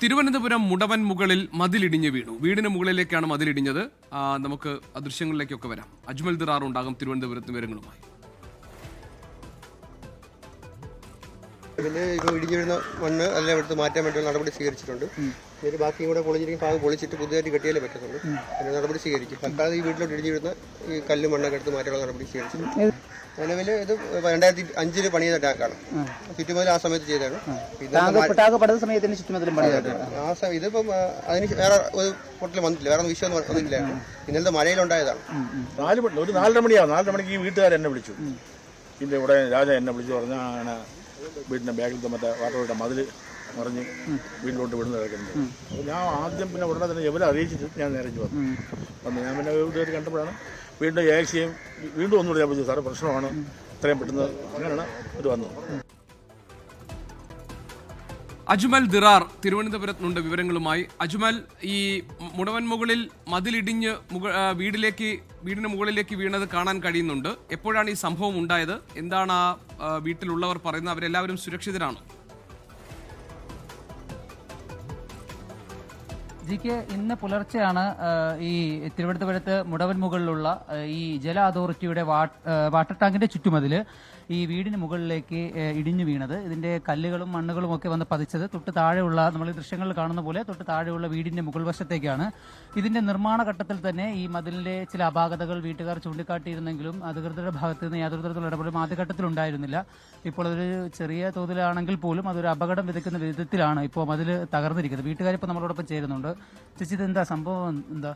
തിരുവനന്തപുരം മുടവൻ മുകളിൽ മതിലിടിഞ്ഞ് വീണു. വീടിന് മുകളിലേക്കാണ് മതിലിടിഞ്ഞത്. നമുക്ക് ദൃശ്യങ്ങളിലേക്കൊക്കെ വരാം. അജ്മൽ ദിറാർ ഉണ്ടാകും തിരുവനന്തപുരത്ത് വിവരങ്ങളുമായി. പിന്നെ ഇപ്പോൾ ഇടിഞ്ഞു വീഴുന്ന മണ്ണ് എല്ലാം എടുത്ത് മാറ്റാൻ വേണ്ടിയുള്ള നടപടി സ്വീകരിച്ചിട്ടുണ്ട്. ഇതിന് ബാക്കിയും കൂടെ പൊളിഞ്ഞിരിക്കും, ഭാഗം പൊളിച്ചിട്ട് പുതിയതായിട്ട് കെട്ടിയാലേ പറ്റത്തുള്ളൂ. അതിന് നടപടി സ്വീകരിക്കും. തൽക്കാലം ഈ വീട്ടിലോട്ട് ഇടിഞ്ഞു വീഴുന്ന ഈ കല്ലും മണ്ണൊക്കെ എടുത്ത് മാറ്റാനുള്ള നടപടി സ്വീകരിച്ചിട്ടുണ്ട്. നിലവിൽ ഇത് 2005 പണിയുന്ന ടാങ്കാണ്. ചുറ്റുമതിൽ ആ സമയത്ത് ചെയ്തതാണ്. ഇതിപ്പം അതിന് വേറെ ഒരു പൊട്ടൽ വന്നിട്ടില്ല, വേറെ വിഷയം വന്നില്ല. ഇന്നലത്തെ മഴയിലുണ്ടായതാണ്. 4 മണിയാവും. 4 മണിക്ക് ഈ വീട്ടുകാരെന്നെ വിളിച്ചു. ഇതിൻ്റെ ഇവിടെ രാജ എന്നെ വിളിച്ചു പറഞ്ഞാൽ വീടിൻ്റെ ബാഗിലത്തെ മറ്റേ വാട്ടറുടെ മതിൽ മറിഞ്ഞ് വീട്ടിലോട്ട് വിടുന്ന കിടക്കുന്നത്. അപ്പോൾ ഞാൻ ആദ്യം പിന്നെ ഉടനെ തന്നെ ഇവരെ അറിയിച്ചിട്ട് ഞാൻ നേരിച്ച് വന്നു. ഞാൻ പിന്നെ വീട്ടുകാർ കണ്ടപ്പോഴാണ് വീണ്ടും ഏകദേശം വീണ്ടും ഒന്നുകൂടെ ഞാൻ വിളിച്ചു, സാറേ പ്രശ്നമാണ്, ഇത്രയും പെട്ടെന്ന് അങ്ങനെയാണ് ഇത് വന്നത്. അജ്മൽ ദിറാർ തിരുവനന്തപുരത്തുണ്ട് വിവരങ്ങളുമായി. അജ്മൽ, ഈ മുടവൻ മുകളിൽ മതിലിടിഞ്ഞ് വീടിന് മുകളിലേക്ക് വീണത് കാണാൻ കഴിയുന്നുണ്ട്. എപ്പോഴാണ് ഈ സംഭവം ഉണ്ടായത്? എന്താണ് ആ വീട്ടിലുള്ളവർ പറയുന്നത്? അവരെല്ലാവരും സുരക്ഷിതരാണോ? ജിക്ക് ഇന്ന് പുലർച്ചെയാണ് ഈ തിരുവനന്തപുരത്ത് മുടവൻ മുകളിലുള്ള ഈ ജല അതോറിറ്റിയുടെ വാട്ടർ ടാങ്കിന്റെ ചുറ്റുമതില് ഈ വീടിന് മുകളിലേക്ക് ഇടിഞ്ഞു വീണത്. ഇതിന്റെ കല്ലുകളും മണ്ണുകളും ഒക്കെ വന്ന് പതിച്ചത് തൊട്ട് താഴെയുള്ള, നമ്മൾ ഈ ദൃശ്യങ്ങളിൽ കാണുന്ന പോലെ തൊട്ട് താഴെയുള്ള വീടിന്റെ മുകൾ വശത്തേക്കാണ്. ഇതിന്റെ നിർമ്മാണ ഘട്ടത്തിൽ തന്നെ ഈ മതിലിന്റെ ചില അപാകതകൾ വീട്ടുകാർ ചൂണ്ടിക്കാട്ടിയിരുന്നെങ്കിലും അധികൃതരുടെ ഭാഗത്ത് നിന്ന് യാതൊരു തരത്തിലുള്ള ഇടപെടലും ആദ്യഘട്ടത്തിൽ ഉണ്ടായിരുന്നില്ല. ഇപ്പോൾ അതൊരു ചെറിയ തോതിലാണെങ്കിൽ പോലും അതൊരു അപകടം വിതയ്ക്കുന്ന വിധത്തിലാണ് ഇപ്പോൾ മതിൽ തകർന്നിരിക്കുന്നത്. വീട്ടുകാരിപ്പോൾ നമ്മളോടൊപ്പം ചേരുന്നുണ്ട്. ചേച്ചി, ഇതെന്താ സംഭവം? എന്താ?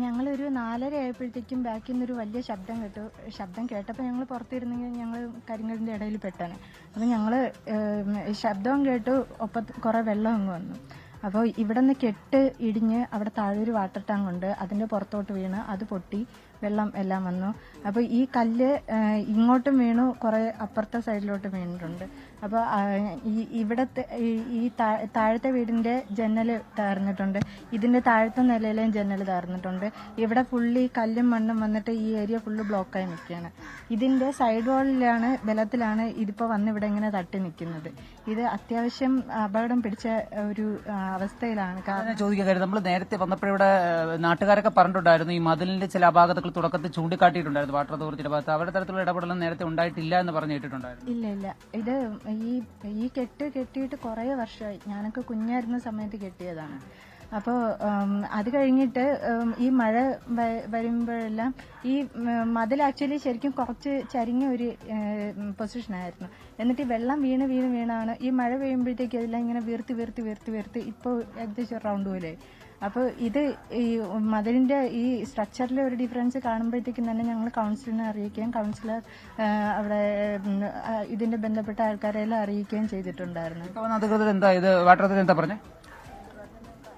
ഞങ്ങളൊരു 4:30 ആയപ്പോഴത്തേക്കും ബാക്കിൽ നിന്നൊരു വലിയ ശബ്ദം കേട്ടു. ശബ്ദം കേട്ടപ്പോൾ ഞങ്ങൾ പുറത്തിരുന്നെങ്കിൽ ഞങ്ങൾ കരിങ്കലിൻ്റെ ഇടയിൽ പെട്ടാണ്. അപ്പോൾ ഞങ്ങൾ ശബ്ദവും കേട്ടു, ഒപ്പം കുറേ വെള്ളം അങ്ങ് വന്നു. അപ്പോൾ ഇവിടെ നിന്ന് കെട്ട് ഇടിഞ്ഞ് അവിടെ താഴെ ഒരു വാട്ടർ ടാങ്ക് ഉണ്ട്, അതിൻ്റെ പുറത്തോട്ട് വീണ് അത് പൊട്ടി വെള്ളം എല്ലാം വന്നു. അപ്പോൾ ഈ കല്ല് ഇങ്ങോട്ടും വീണു, കുറേ അപ്പുറത്തെ സൈഡിലോട്ട് വീണിട്ടുണ്ട്. അപ്പോൾ ഇവിടത്തെ ഈ താഴത്തെ വീടിൻ്റെ ജനൽ തകർന്നിട്ടുണ്ട്, ഇതിൻ്റെ താഴത്തെ നിലയിലെയും ജനൽ തകർന്നിട്ടുണ്ട്. ഇവിടെ ഫുള്ളി കല്ലും മണ്ണും വന്നിട്ട് ഈ ഏരിയ ഫുള്ള് ബ്ലോക്കായി നിൽക്കുകയാണ്. ഇതിൻ്റെ സൈഡ് വാളിലാണ്, ബലത്തിലാണ് ഇതിപ്പോൾ വന്ന് ഇവിടെ ഇങ്ങനെ തട്ടി നിൽക്കുന്നത്. ഇത് അത്യാവശ്യം അപകടം പിടിച്ച ഒരു അവസ്ഥയിലാണ്. കാരണം ചോദിക്കാൻ കാര്യം, നമ്മൾ നേരത്തെ വന്നപ്പോഴിവിടെ നാട്ടുകാരൊക്കെ പറഞ്ഞിട്ടുണ്ടായിരുന്നു ഈ മതിലിന്റെ ചില അപാകതകൾ തുടക്കത്തിൽ ചൂണ്ടിക്കാട്ടിയിട്ടുണ്ടായിരുന്നു വാട്ടർ അതോറിറ്റിയുടെ ഭാഗത്ത്. അവരുടെ തരത്തിലുള്ള ഇടപെടലും നേരത്തെ ഉണ്ടായിട്ടില്ല എന്ന് പറഞ്ഞു കേട്ടിട്ടുണ്ടായിരുന്നു. ഇല്ല, ഇത് ഈ കെട്ടിയിട്ട് കുറേ വർഷമായി. ഞാനൊക്കെ കുഞ്ഞായിരുന്ന സമയത്ത് കെട്ടിയതാണ്. അപ്പോൾ അത് കഴിഞ്ഞിട്ട് ഈ മഴ വരുമ്പോഴെല്ലാം ഈ മതിൽ ആക്ച്വലി ശരിക്കും കുറച്ച് ചരിഞ്ഞ ഒരു പൊസിഷനായിരുന്നു. എന്നിട്ട് വെള്ളം വീണാണ് ഈ മഴ പെയ്യുമ്പോഴത്തേക്ക് അതെല്ലാം ഇങ്ങനെ വീർത്തി ഇപ്പോൾ ഏകദേശം റൗണ്ട് പോലെ. അപ്പോൾ ഇത് ഈ മതിലിന്റെ ഈ സ്ട്രക്ചറിലെ ഒരു ഡിഫറൻസ് കാണുമ്പോഴത്തേക്കും തന്നെ ഞങ്ങൾ കൗൺസിലിനെ അറിയിക്കുകയും കൗൺസിലർ അവിടെ ഇതിന്റെ ബന്ധപ്പെട്ട ആൾക്കാരെല്ലാം അറിയിക്കുകയും ചെയ്തിട്ടുണ്ടായിരുന്നു.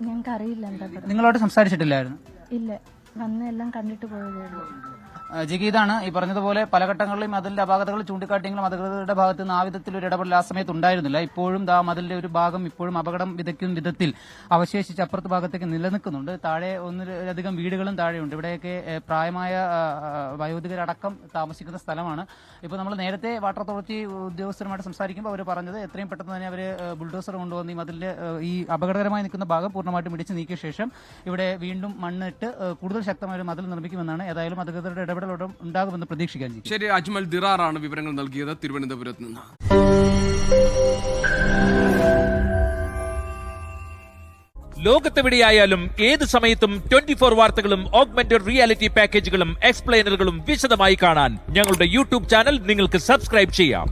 ഞങ്ങൾക്ക് അറിയില്ല എന്താ പറയുക. നിങ്ങളോട് സംസാരിച്ചിട്ടില്ലായിരുന്നു? ഇല്ല, വന്ന് എല്ലാം കണ്ടിട്ട് പോയതേ ഉള്ളൂ. ജിഗീതാണ് ഈ പറഞ്ഞതുപോലെ പല ഘട്ടങ്ങളിലും മതിലിന്റെ അപാകതകൾ ചൂണ്ടിക്കാട്ടിയെങ്കിലും അധികൃതരുടെ ഭാഗത്ത് നിന്ന് ആ വിധത്തിൽ ഒരു ഇടപെടൽ ആ സമയത്ത് ഉണ്ടായിരുന്നില്ല. ഇപ്പോഴും മതിലിന്റെ ഒരു ഭാഗം ഇപ്പോഴും അപകടം വിതയ്ക്കുന്ന വിധത്തിൽ അവശേഷിച്ച് അപ്പുറത്ത് ഭാഗത്തേക്ക് നിലനിൽക്കുന്നുണ്ട്. താഴെ ഒന്നിലധികം വീടുകളും താഴെയുണ്ട്. ഇവിടെയൊക്കെ പ്രായമായ വയോധികരടക്കം താമസിക്കുന്ന സ്ഥലമാണ്. ഇപ്പോൾ നമ്മൾ നേരത്തെ വാട്ടർ അതോറിറ്റി ഉദ്യോഗസ്ഥരുമായിട്ട് സംസാരിക്കുമ്പോൾ അവർ പറഞ്ഞത് എത്രയും പെട്ടെന്ന് തന്നെ അവർ ബുൾഡോസർ കൊണ്ടുവന്ന് ഈ മതിലിന്റെ ഈ അപകടകരമായി നിൽക്കുന്ന ഭാഗം പൂർണ്ണമായിട്ടും ഇടിച്ച് നീക്കിയ ശേഷം ഇവിടെ വീണ്ടും മണ്ണിട്ട് കൂടുതൽ ശക്തമായ ഒരു മതിൽ നിർമ്മിക്കുമെന്നാണ്. ഏതായാലും അധികൃതരുടെ ഇടപെടലോടും ഉണ്ടാകുമെന്ന് പ്രതീക്ഷിക്കാൻ. ശരി, അജ്മൽ ദിറാറാണ് വിവരങ്ങൾ നൽകിയത് തിരുവനന്തപുരത്ത് നിന്ന്. ലോകത്തെവിടെയായാലും ഏത് സമയത്തും 24 വാർത്തകളും ഓഗ്മെന്റഡ് റിയാലിറ്റി പാക്കേജുകളും എക്സ്പ്ലെയിനറുകളും വിശദമായി കാണാൻ ഞങ്ങളുടെ യൂട്യൂബ് ചാനൽ നിങ്ങൾക്ക് സബ്സ്ക്രൈബ് ചെയ്യാം.